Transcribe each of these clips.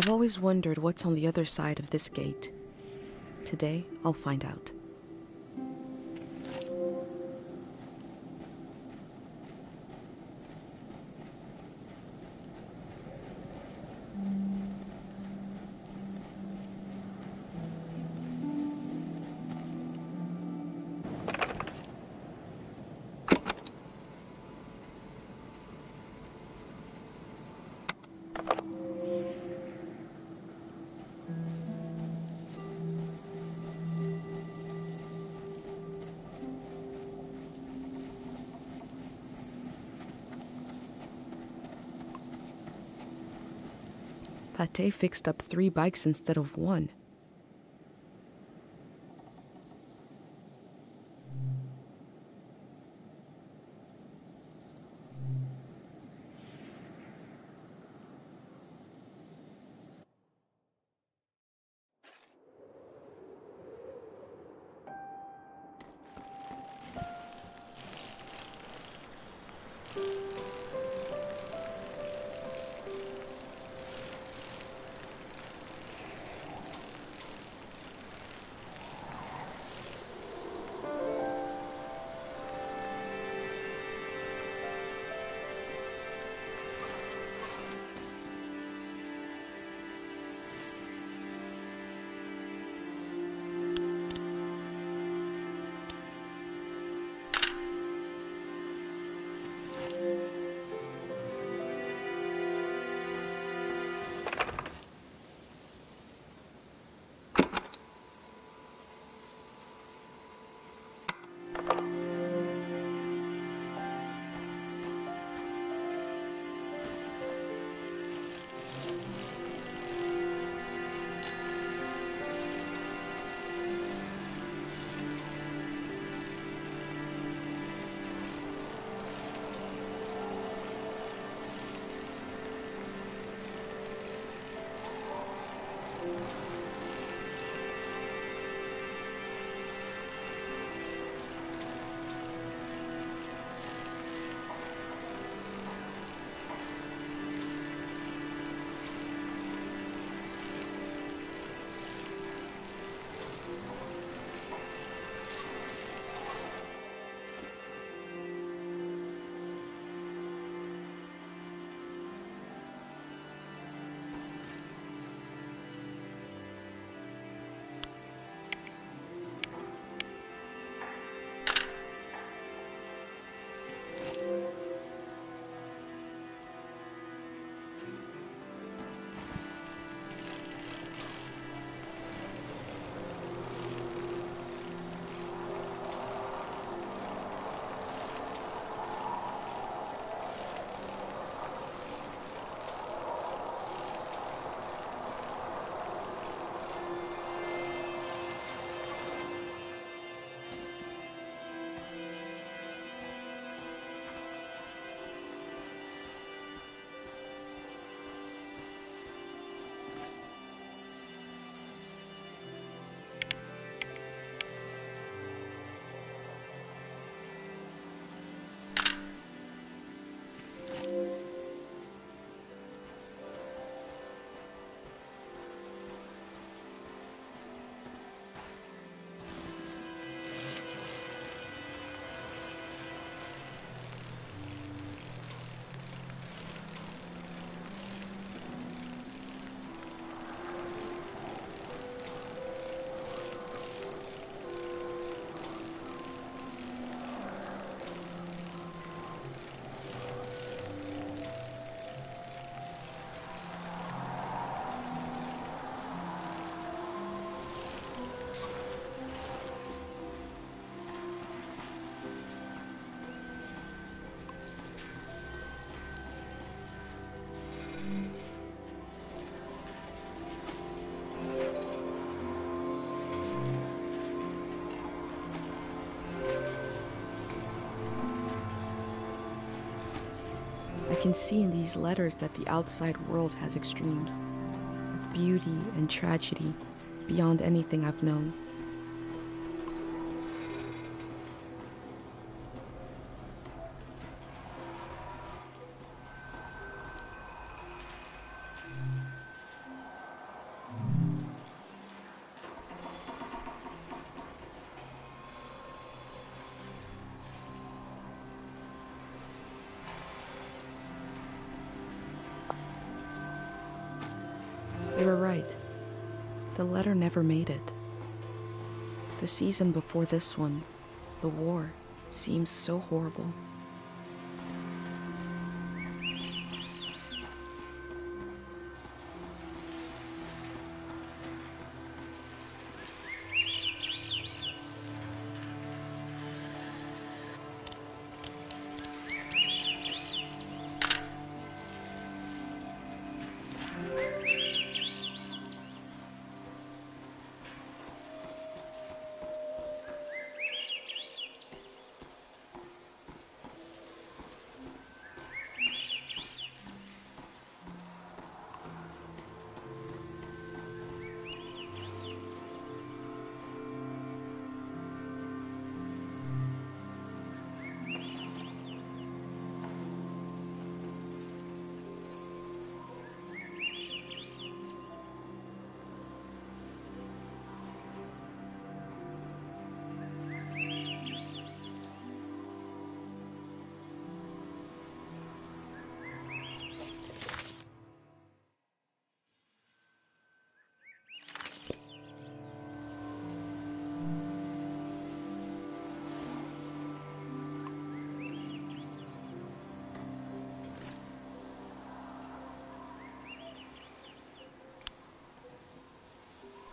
I've always wondered what's on the other side of this gate. Today, I'll find out. Pate fixed up 3 bikes instead of 1. I can see in these letters that the outside world has extremes, with beauty and tragedy beyond anything I've known. right. The letter never made it. The season before this one, the war, seems so horrible.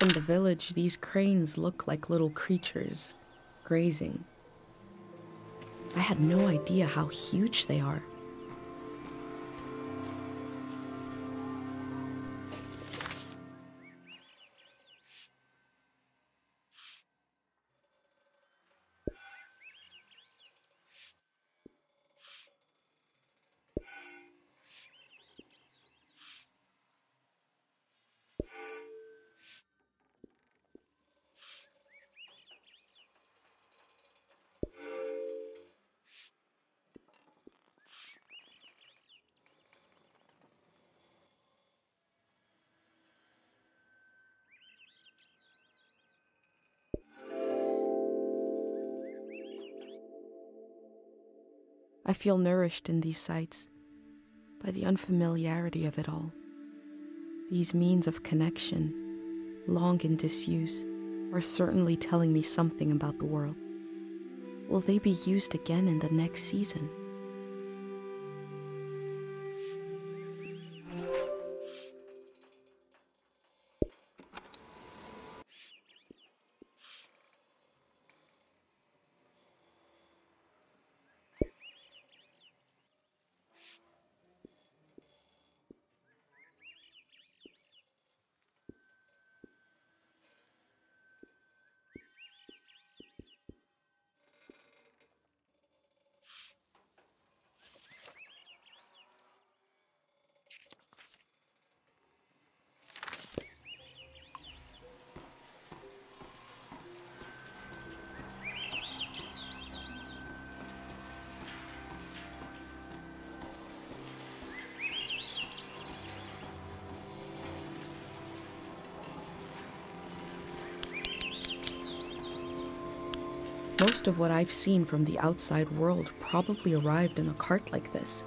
In the village, these cranes look like little creatures, grazing. I had no idea how huge they are. I feel nourished in these sights by the unfamiliarity of it all. These means of connection, long in disuse, are certainly telling me something about the world. Will they be used again in the next season? Most of what I've seen from the outside world probably arrived in a cart like this.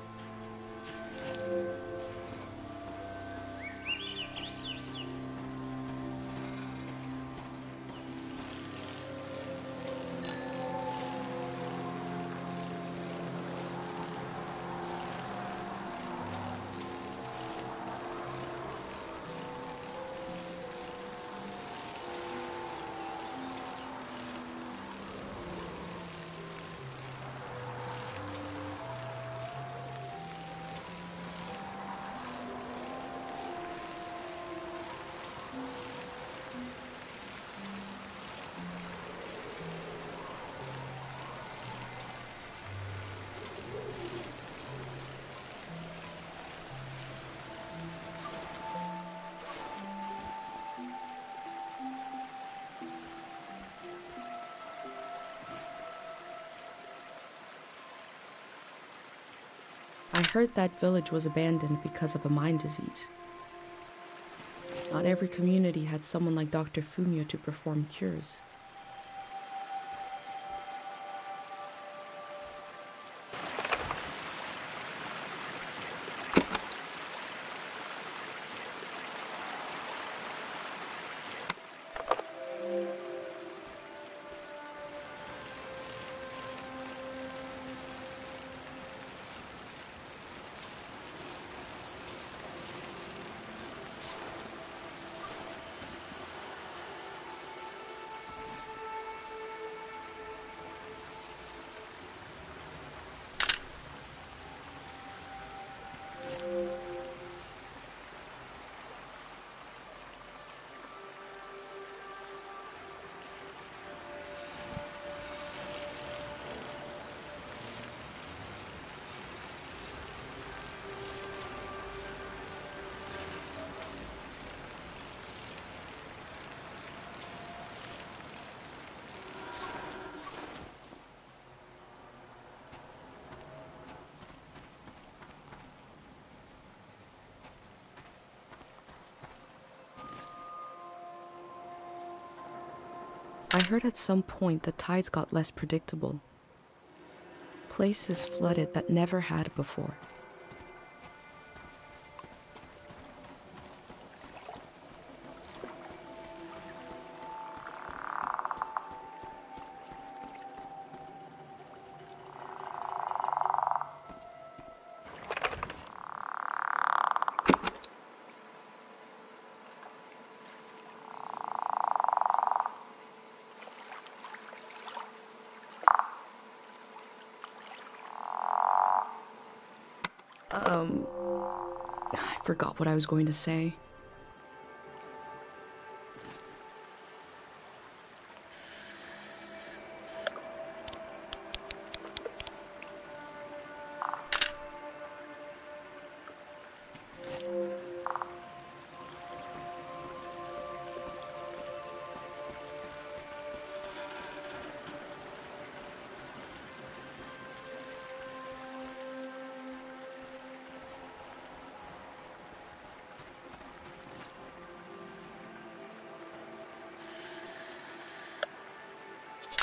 I heard that village was abandoned because of a mind disease. Not every community had someone like Dr. Fumio to perform cures. I heard at some point the tides got less predictable. Places flooded that never had before. I forgot what I was going to say.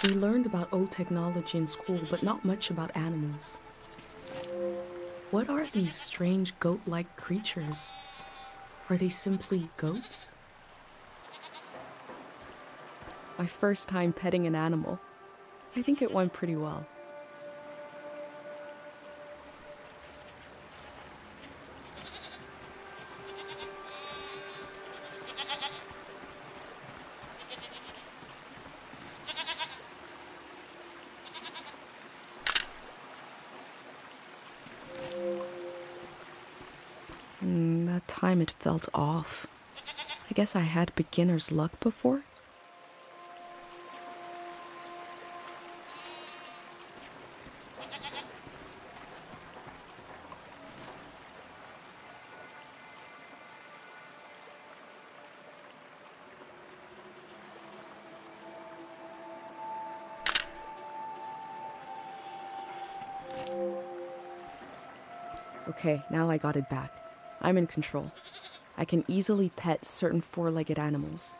We learned about old technology in school, but not much about animals. What are these strange goat-like creatures? Are they simply goats? My first time petting an animal. I think it went pretty well. That time it felt off. I guess I had beginner's luck before. Okay, now I got it back. I'm in control. I can easily pet certain four-legged animals.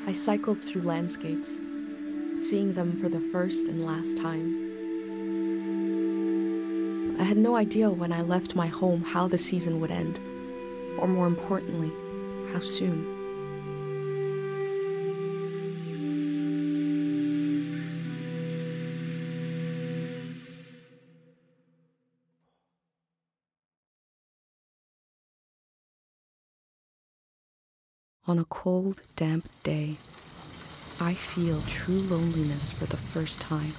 I cycled through landscapes, seeing them for the first and last time. I had no idea when I left my home how the season would end, or more importantly, how soon. On a cold, damp day, I feel true loneliness for the first time.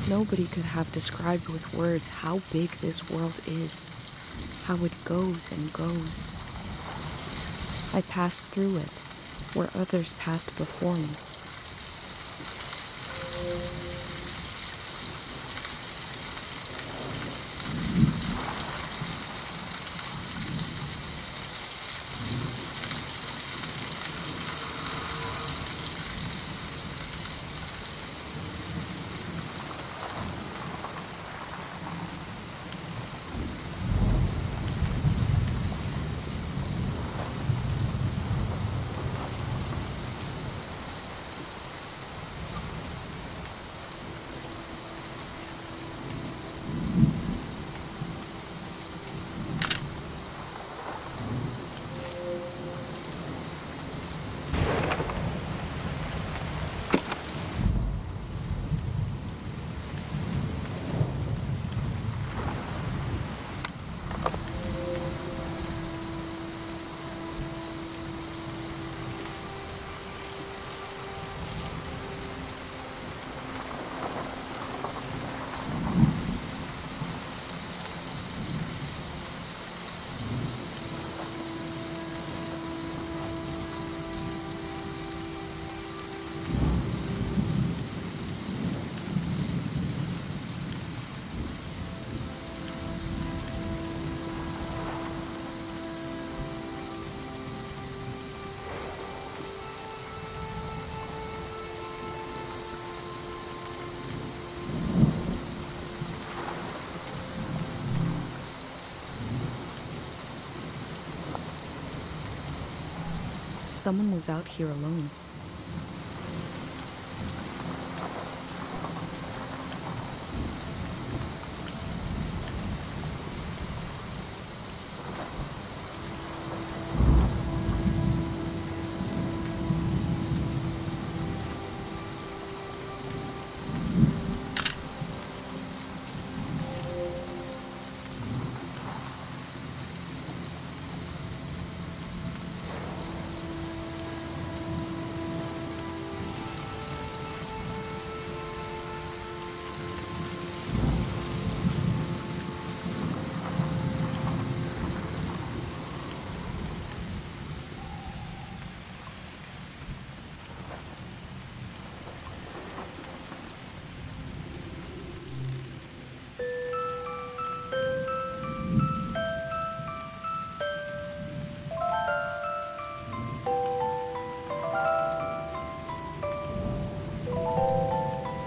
Nobody could have described with words how big this world is, how it goes and goes. I passed through it, where others passed before me. Someone was out here alone.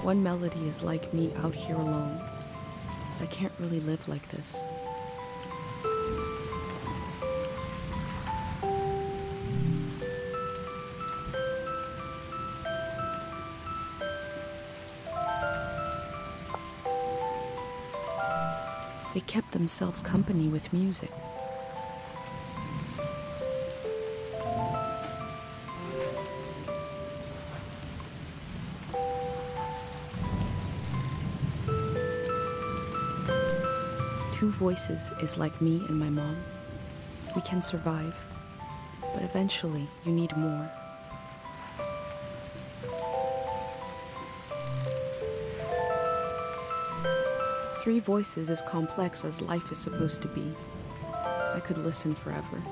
One melody is like me out here alone. I can't really live like this. They kept themselves company with music. Two voices is like me and my mom. We can survive, but eventually you need more. Three voices is complex as life is supposed to be. I could listen forever.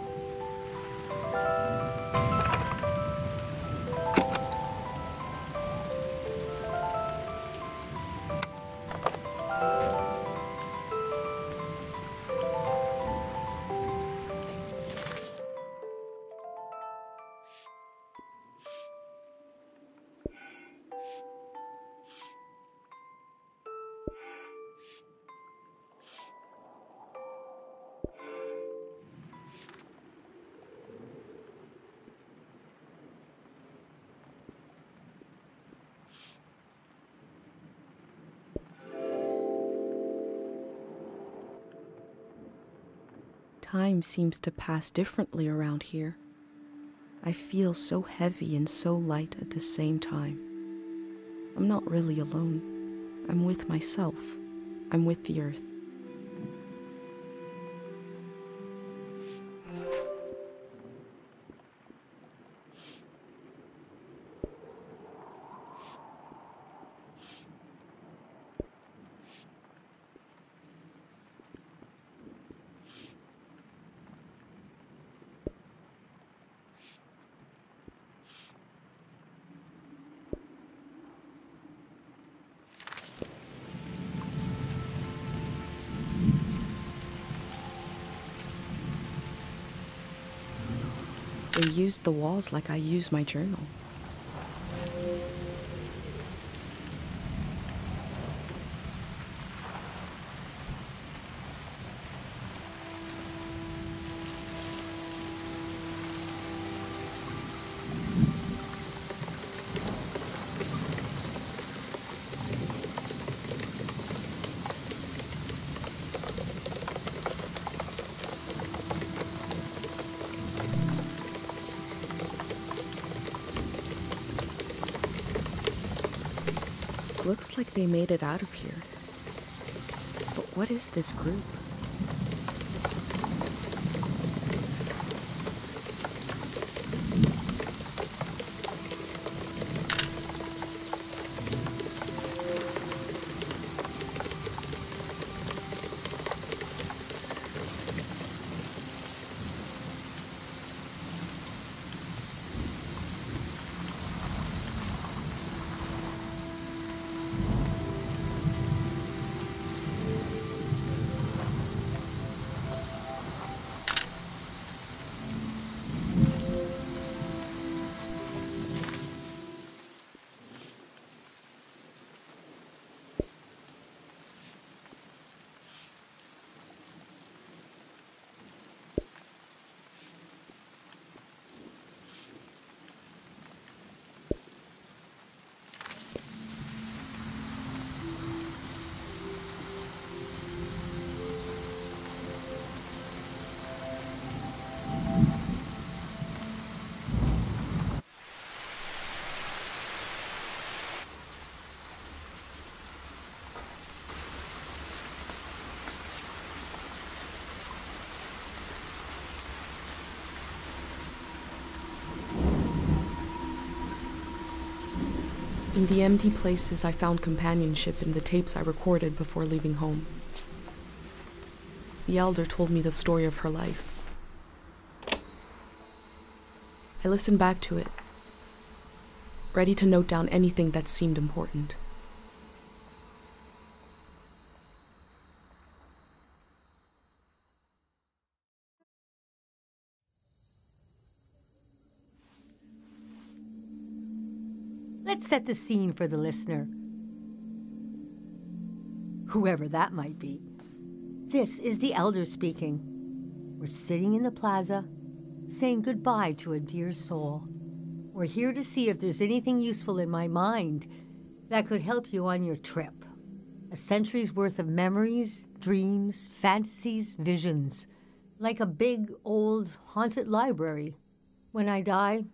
Time seems to pass differently around here. I feel so heavy and so light at the same time. I'm not really alone. I'm with myself. I'm with the earth. They used the walls like I use my journal. Looks like they made it out of here. But what is this group? In the empty places, I found companionship in the tapes I recorded before leaving home. The elder told me the story of her life. I listened back to it, ready to note down anything that seemed important. Let's set the scene for the listener, whoever that might be. This is the elder speaking. We're sitting in the plaza, saying goodbye to a dear soul. We're here to see if there's anything useful in my mind that could help you on your trip. A century's worth of memories, dreams, fantasies, visions. Like a big, old, haunted library. When I die,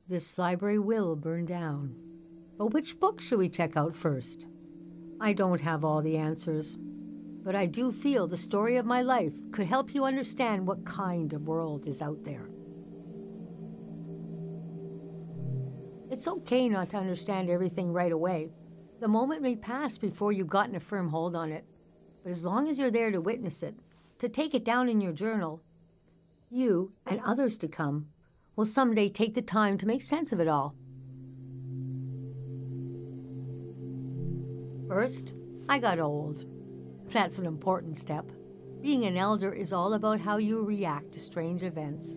this library will burn down. But which book should we check out first? I don't have all the answers, but I do feel the story of my life could help you understand what kind of world is out there. It's okay not to understand everything right away. The moment may pass before you've gotten a firm hold on it, but as long as you're there to witness it, to take it down in your journal, you and others to come will someday take the time to make sense of it all. First, I got old. That's an important step. Being an elder is all about how you react to strange events.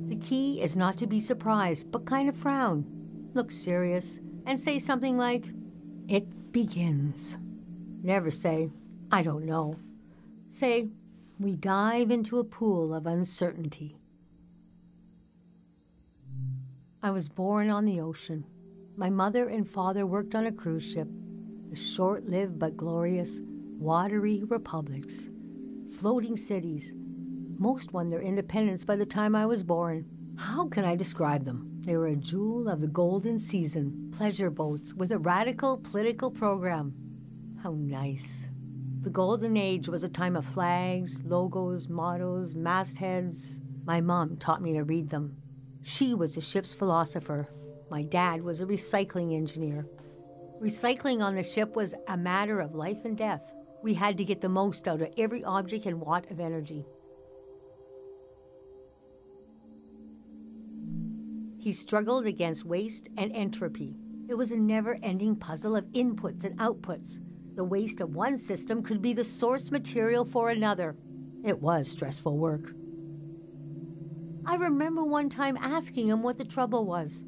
The key is not to be surprised, but kind of frown, look serious, and say something like, "It begins." Never say, "I don't know." Say, "We dive into a pool of uncertainty." I was born on the ocean. My mother and father worked on a cruise ship. The short-lived but glorious watery republics, floating cities. Most won their independence by the time I was born. How can I describe them? They were a jewel of the golden season, pleasure boats with a radical political program. How nice. The golden age was a time of flags, logos, mottos, mastheads. My mom taught me to read them. She was a ship's philosopher. My dad was a recycling engineer. Recycling on the ship was a matter of life and death. We had to get the most out of every object and watt of energy. He struggled against waste and entropy. It was a never-ending puzzle of inputs and outputs. The waste of one system could be the source material for another. It was stressful work. I remember one time asking him what the trouble was.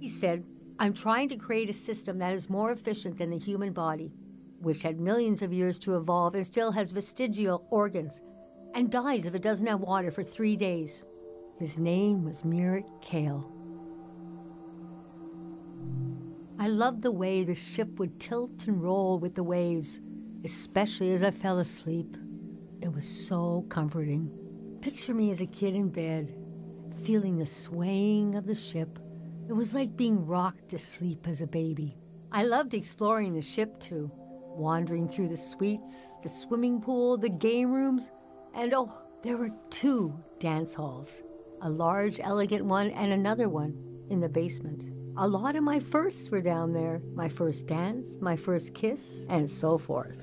He said, "I'm trying to create a system that is more efficient than the human body, which had millions of years to evolve and still has vestigial organs, and dies if it doesn't have water for 3 days." His name was Murat Kale. I loved the way the ship would tilt and roll with the waves, especially as I fell asleep. It was so comforting. Picture me as a kid in bed, feeling the swaying of the ship. It was like being rocked to sleep as a baby. I loved exploring the ship too, wandering through the suites, the swimming pool, the game rooms, and there were 2 dance halls, a large, elegant one and another one in the basement. A lot of my firsts were down there, my first dance, my first kiss, and so forth.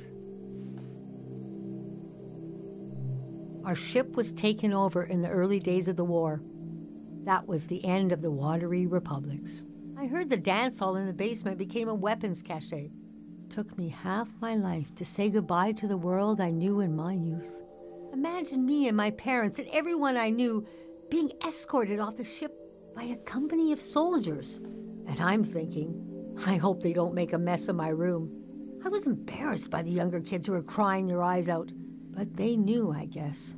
Our ship was taken over in the early days of the war. That was the end of the watery republics. I heard the dance hall in the basement became a weapons cache. It took me half my life to say goodbye to the world I knew in my youth. Imagine me and my parents and everyone I knew being escorted off the ship by a company of soldiers. And I'm thinking, I hope they don't make a mess of my room. I was embarrassed by the younger kids who were crying their eyes out, but they knew, I guess.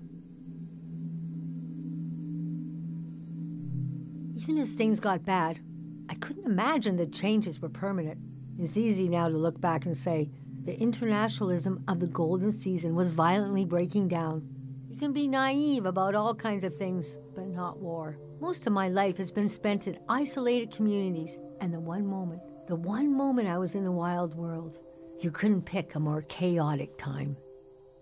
Even as things got bad, I couldn't imagine the changes were permanent. It's easy now to look back and say, the internationalism of the golden season was violently breaking down. You can be naive about all kinds of things, but not war. Most of my life has been spent in isolated communities, and the one moment I was in the wild world, you couldn't pick a more chaotic time.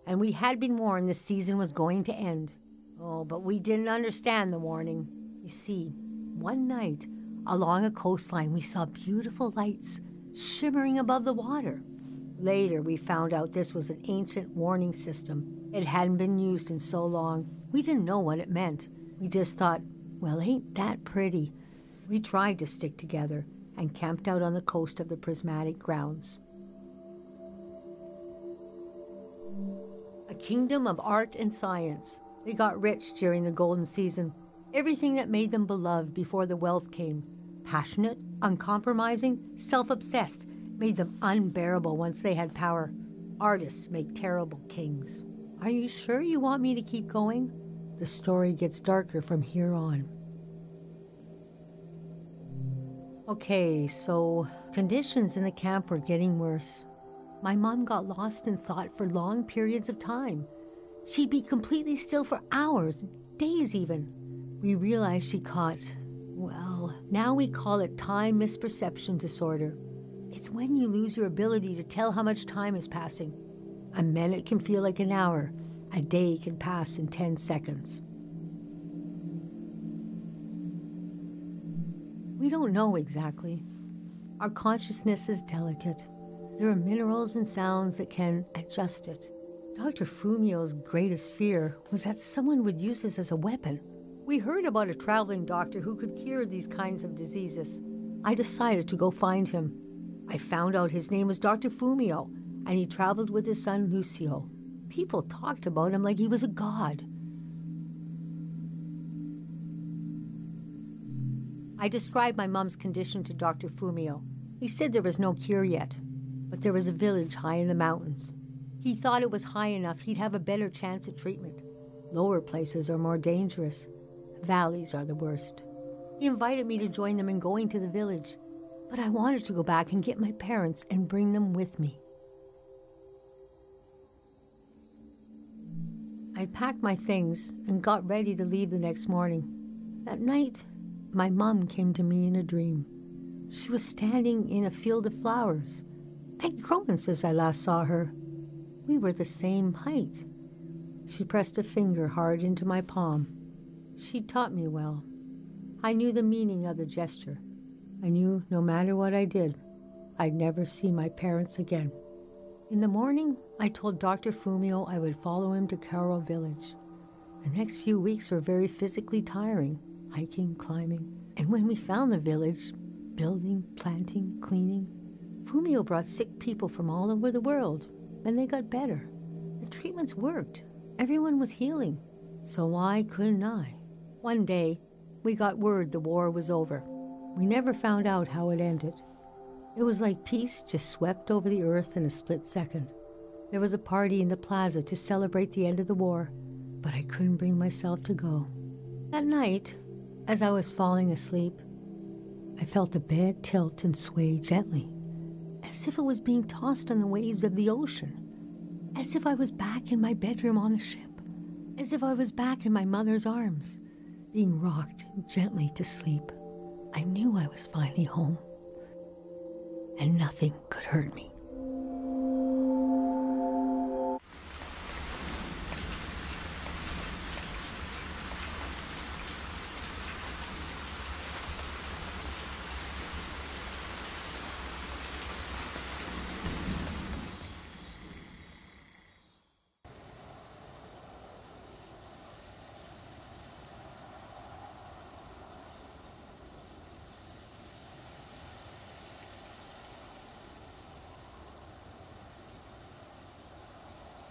And we had been warned the season was going to end. Oh, but we didn't understand the warning. You see, one night, along a coastline, we saw beautiful lights shimmering above the water. Later, we found out this was an ancient warning system. It hadn't been used in so long. We didn't know what it meant. We just thought, well, ain't that pretty? We tried to stick together and camped out on the coast of the prismatic grounds. A kingdom of art and science. They got rich during the golden season. Everything that made them beloved before the wealth came. Passionate, uncompromising, self-obsessed, made them unbearable once they had power. Artists make terrible kings. Are you sure you want me to keep going? The story gets darker from here on. Okay, so conditions in the camp were getting worse. My mom got lost in thought for long periods of time. She'd be completely still for hours, days even. We realized she caught, well, now we call it time misperception disorder. It's when you lose your ability to tell how much time is passing. A minute can feel like an hour. A day can pass in 10 seconds. We don't know exactly. Our consciousness is delicate. There are minerals and sounds that can adjust it. Dr. Fumio's greatest fear was that someone would use this as a weapon. We heard about a traveling doctor who could cure these kinds of diseases. I decided to go find him. I found out his name was Dr. Fumio, and he traveled with his son Lucio. People talked about him like he was a god. I described my mom's condition to Dr. Fumio. He said there was no cure yet, but there was a village high in the mountains. He thought it was high enough he'd have a better chance at treatment. Lower places are more dangerous. Valleys are the worst. He invited me to join them in going to the village, but I wanted to go back and get my parents and bring them with me. I packed my things and got ready to leave the next morning. That night, my mom came to me in a dream. She was standing in a field of flowers. I'd grown since I last saw her. We were the same height. She pressed a finger hard into my palm. She taught me well. I knew the meaning of the gesture. I knew no matter what I did, I'd never see my parents again. In the morning, I told Dr. Fumio I would follow him to Karo village. The next few weeks were very physically tiring, hiking, climbing. And when we found the village, building, planting, cleaning, Fumio brought sick people from all over the world, and they got better. The treatments worked. Everyone was healing. So why couldn't I? One day, we got word the war was over. We never found out how it ended. It was like peace just swept over the earth in a split second. There was a party in the plaza to celebrate the end of the war, but I couldn't bring myself to go. That night, as I was falling asleep, I felt the bed tilt and sway gently, as if it was being tossed on the waves of the ocean, as if I was back in my bedroom on the ship, as if I was back in my mother's arms, being rocked gently to sleep. I knew I was finally home, and nothing could hurt me.